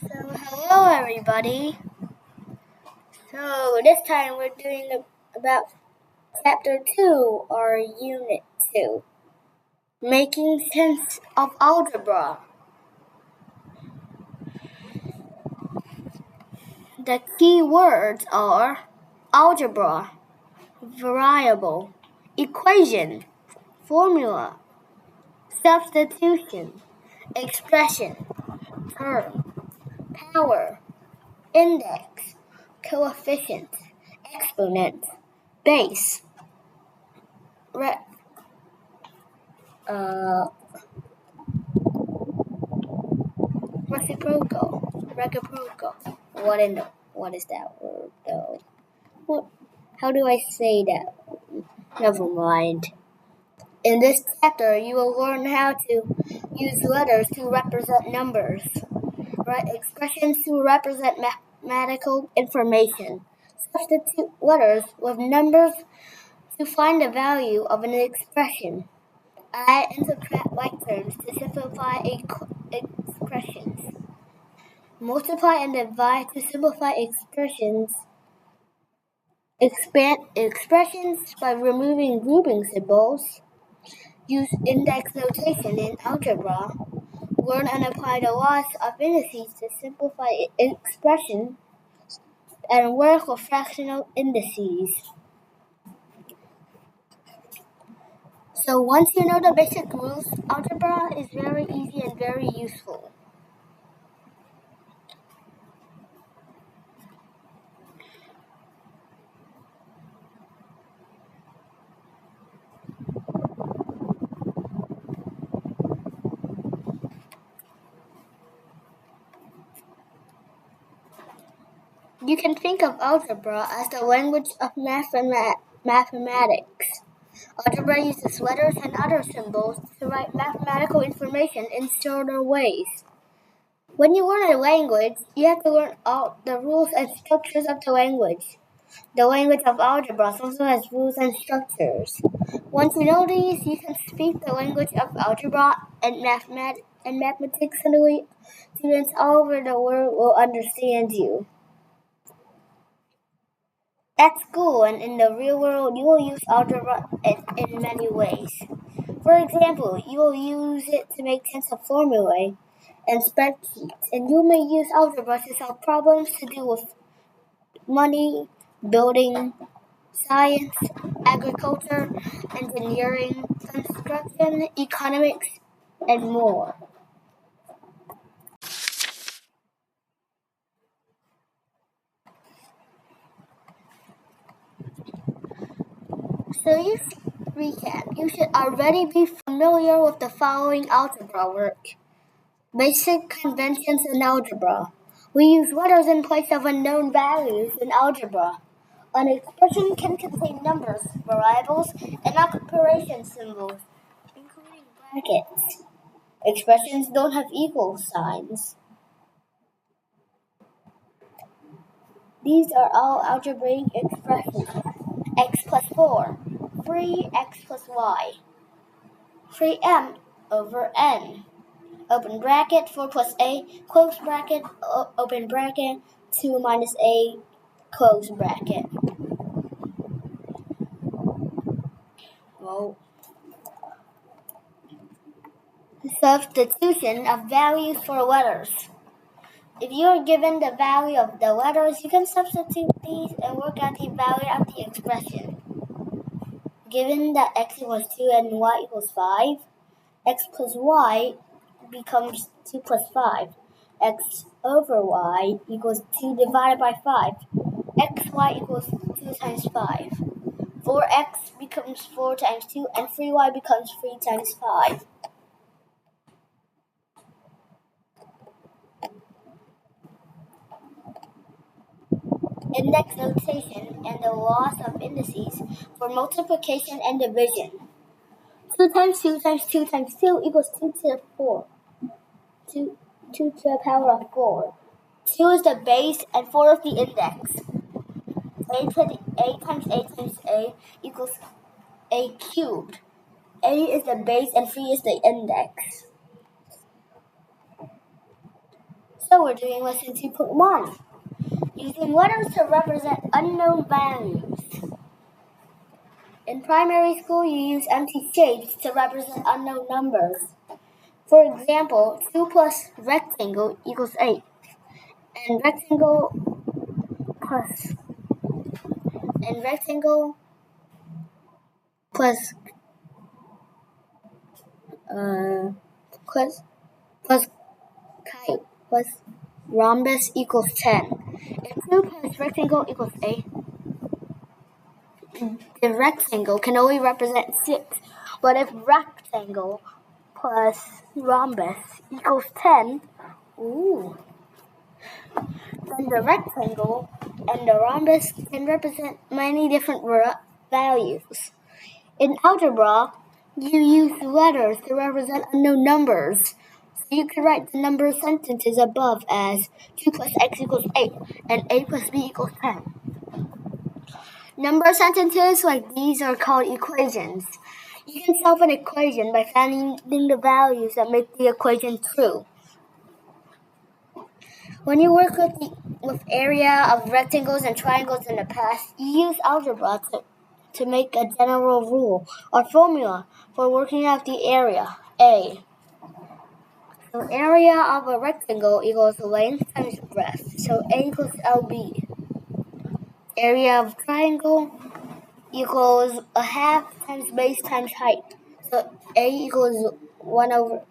So hello everybody. So this time we're doing about chapter 2 or unit 2. Making sense of algebra. The key words are algebra, variable, equation, formula, substitution, expression, term, power, index, coefficient, exponent, base, reciprocal. What is that word though? How do I say that? Never mind. In this chapter, you will learn how to use letters to represent numbers, write expressions to represent mathematical information, substitute letters with numbers to find the value of an expression, add and subtract like terms to simplify expressions. Multiply and divide to simplify expressions. Expand expressions by removing grouping symbols. Use index notation in algebra. Learn and apply the laws of indices to simplify expressions. And work with fractional indices. So once you know the basic rules, algebra is very easy and very useful. You can think of algebra as the language of mathematics. Algebra uses letters and other symbols to write mathematical information in shorter ways. When you learn a language, you have to learn all the rules and structures of the language. The language of algebra also has rules and structures. Once you know these, you can speak the language of algebra and mathematics suddenly. Students all over the world will understand you. At school and in the real world, you will use algebra in many ways. For example, you will use it to make sense of formulae and spreadsheets, and you may use algebra to solve problems to do with money, building, science, agriculture, engineering, construction, economics, and more. So recap. You should already be familiar with the following algebra work. Basic conventions in algebra. We use letters in place of unknown values in algebra. An expression can contain numbers, variables, and operation symbols, including brackets. Expressions don't have equal signs. These are all algebraic expressions. X plus 4, 3x plus y, 3m over n. Open bracket, 4 plus a, close bracket, open bracket, 2 minus a, close bracket. Well, substitution of values for letters. If you are given the value of the letters, you can substitute these and work out the value of the expression. Given that x equals 2 and y equals 5, x plus y becomes 2 plus 5. X over y equals 2 divided by 5. Xy equals 2 times 5. 4x becomes 4 times 2, and 3y becomes 3 times 5. Index notation and the laws of indices for multiplication and division. 2 times 2 times 2 times 2 equals 2 to the 4. 2 to the power of 4. 2 is the base and 4 is the index. A times A equals A cubed. A is the base and 3 is the index. So we're doing lesson 2.1, using letters to represent unknown values. In primary school, you use empty shapes to represent unknown numbers. For example, 2 plus rectangle equals 8, and rectangle plus plus plus kite plus rhombus equals 10. If 2 plus rectangle equals 8, the rectangle can only represent 6. But if rectangle plus rhombus equals 10, then the rectangle and the rhombus can represent many different values. In algebra, you use letters to represent unknown numbers. So you can write the number sentences above as 2 plus x equals 8 and a plus b equals 10. Number sentences like these are called equations. You can solve an equation by finding the values that make the equation true. When you work with area of rectangles and triangles in the past, you use algebra to make a general rule or formula for working out the area, A. So area of a rectangle equals length times breadth, so A equals LB. Area of triangle equals a half times base times height, so A equals 1 over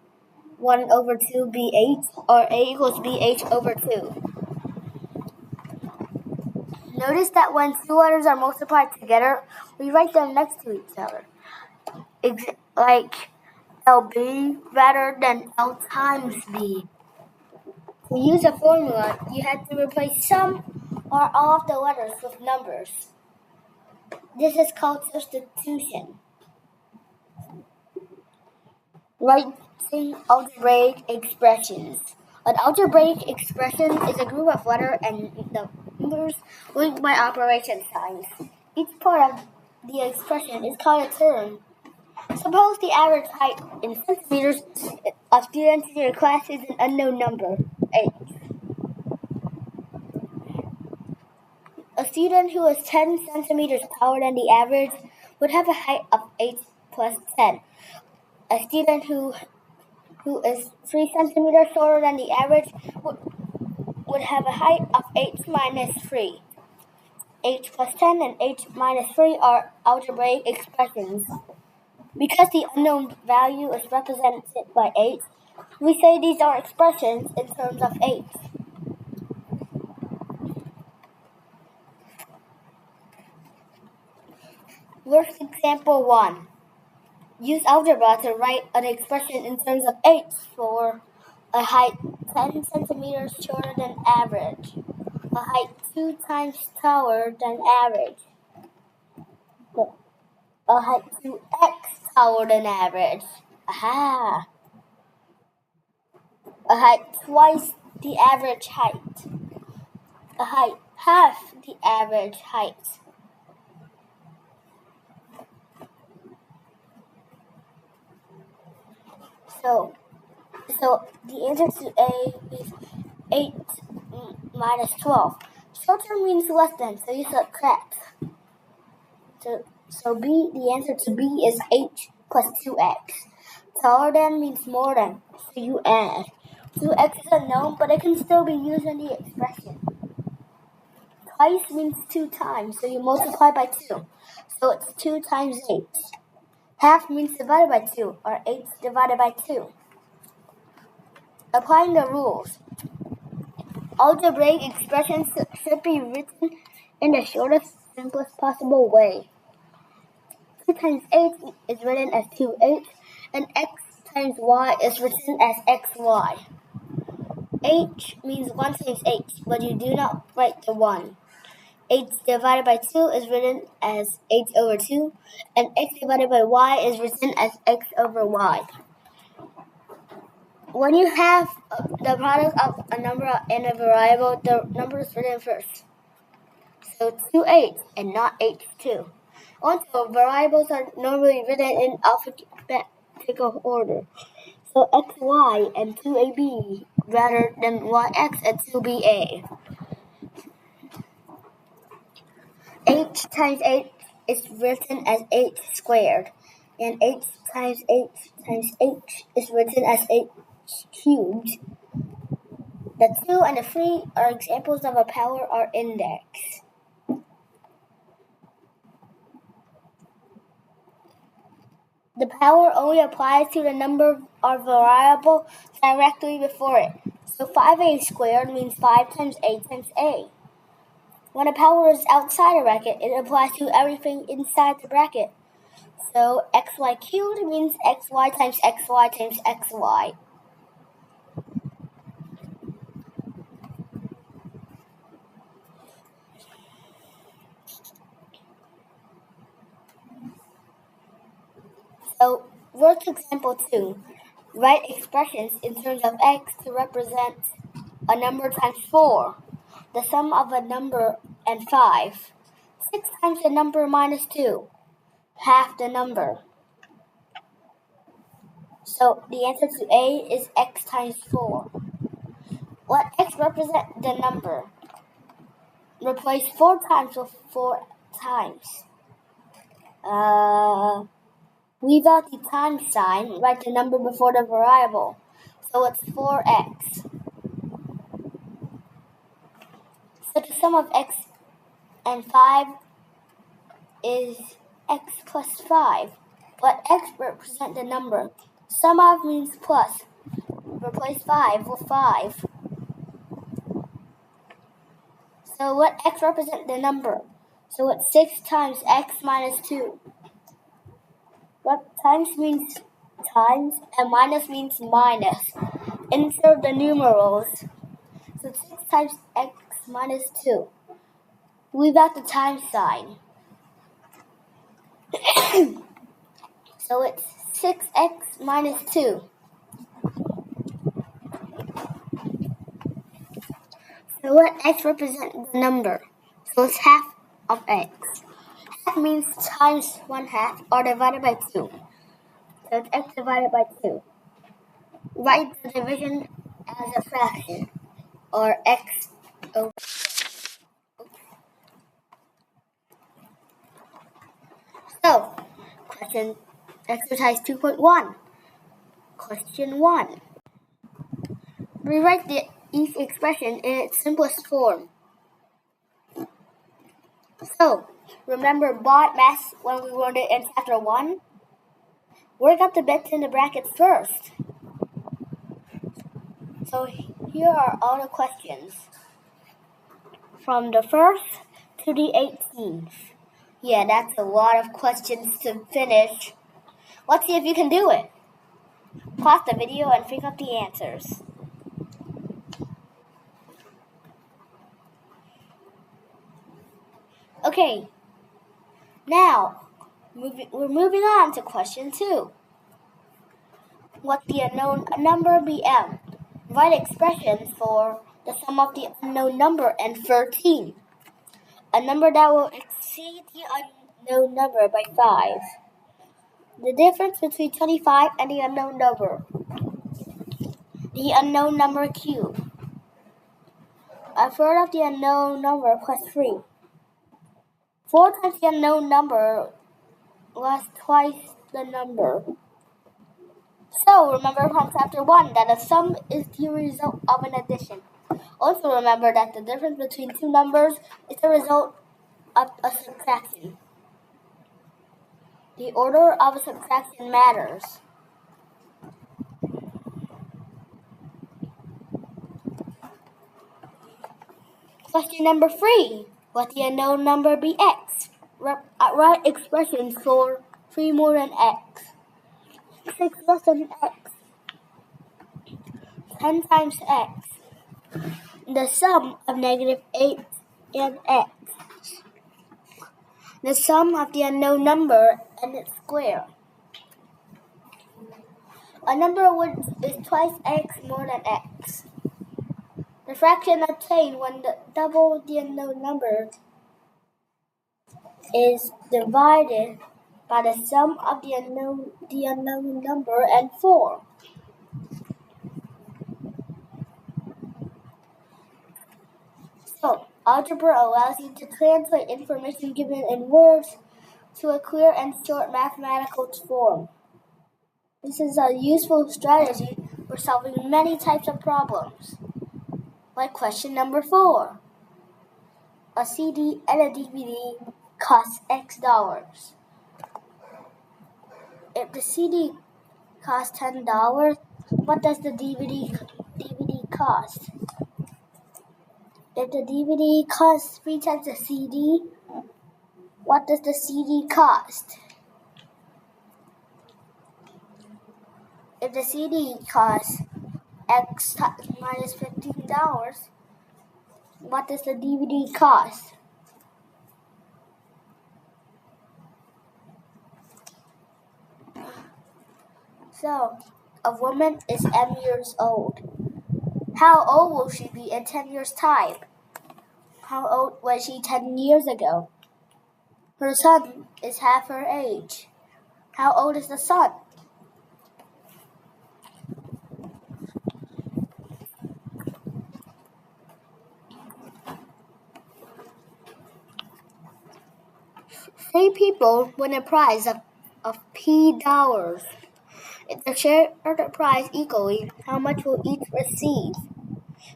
2 BH, or A equals BH over 2. Notice that when two letters are multiplied together, we write them next to each other, like LB rather than L times B. To use a formula, you had to replace some or all of the letters with numbers. This is called substitution. Writing algebraic expressions. An algebraic expression is a group of letters and numbers linked by operation signs. Each part of the expression is called a term. Suppose the average height in centimeters of students in your class is an unknown number, 8. A student who is 10 centimeters taller than the average would have a height of 8 plus 10. A student who is 3 centimeters shorter than the average would have a height of 8 minus 3. 8 plus 10 and 8 minus 3 are algebraic expressions. Because the unknown value is represented by 8, we say these are expressions in terms of 8. Work example 1. Use algebra to write an expression in terms of 8 for a height 10 centimeters shorter than average, a height 2 times taller than average, a height 2x taller than average, a height twice the average height, a height half the average height. So the answer to A is 8 minus 12. Shorter means less than, so you subtract. So B, the answer to B is 8 plus 2x. Taller than means more than, so you add. 2x is unknown, but it can still be used in the expression. Twice means 2 times, so you multiply by 2. So it's 2 times 8. Half means divided by 2, or 8 divided by 2. Applying the rules. Algebraic expressions should be written in the shortest, simplest possible way. 2 times 8 is written as 2x, and x times y is written as xy. H means 1 times h, but you do not write the 1. H divided by 2 is written as h over 2, and x divided by y is written as x over y. When you have the product of a number and a variable, the number is written first. So 2h and not h2. Also, variables are normally written in alphabetical order. So xy and 2ab rather than yx, it will be a. H times h is written as h squared, and h times h times h is written as h cubed. The 2 and the 3 are examples of a power or index. The power only applies to the number or variable directly before it. So 5a squared means 5 times a times a. When a power is outside a bracket, it applies to everything inside the bracket. So xy cubed means xy times xy times xy. So work example 2. Write expressions in terms of x to represent a number times 4, the sum of a number and 5. 6 times the number minus 2, half the number. So the answer to A is x times 4. Let x represent the number. Replace 4 times with 4 times. Leave out the times sign, write the number before the variable. So it's 4x. So the sum of x and 5 is x plus 5. Let x represent the number. Sum of means plus. Replace 5 with 5. So let x represent the number. So it's 6 times x minus 2. What times means times and minus means minus. Insert the numerals. So 6 times x minus 2. Leave out the times sign. So it's 6x minus 2. So let x represent the number. So it's half of x. Half means times 1/2 or divided by 2. So it's x divided by 2. Write the division as a fraction, or x over. So, exercise 2.1. Question 1. Rewrite each expression in its simplest form. So, remember mass when we learned it in chapter 1? Work out the bits in the brackets first. So here are all the questions. From the 1st to the 18th. Yeah, that's a lot of questions to finish. Let's see if you can do it. Pause the video and think up the answers. Okay, now we're moving on to question 2. Let the unknown number be m. Write expressions for the sum of the unknown number and 13. A number that will exceed the unknown number by 5. The difference between 25 and the unknown number. The unknown number cubed. A third of the unknown number plus 3. 4 times the unknown number was twice the number. So remember from chapter 1 that a sum is the result of an addition. Also remember that the difference between two numbers is the result of a subtraction. The order of a subtraction matters. Question number 3. Let the unknown number be x. Write expressions for 3 more than x. 6 less than x. 10 times x. The sum of negative 8 and x. The sum of the unknown number and its square. A number which is twice x more than x. The fraction obtained when double the unknown number is divided by the sum of the unknown number and 4. Algebra allows you to translate information given in words to a clear and short mathematical form. This is a useful strategy for solving many types of problems. Like question number 4. A CD and a DVD cost X dollars. If the CD costs $10, what does the DVD cost? If the DVD costs 3 times the CD, what does the CD cost? If the CD costs X minus $15, what does the DVD cost? So, a woman is M years old. How old will she be in 10 years' time? How old was she 10 years ago? Her son is half her age. How old is the son? Three people win a prize of P dollars. If they share the prize equally, how much will each receive?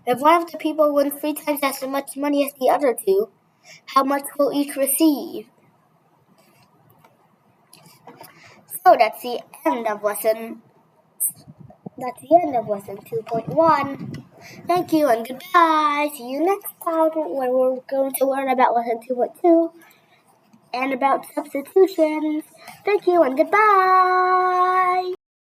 If one of the people wins 3 times as much money as the other two, how much will each receive? So that's the end of lesson 2.1. Thank you and goodbye. See you next time when we're going to learn about lesson 2.2 and about substitutions. Thank you and goodbye.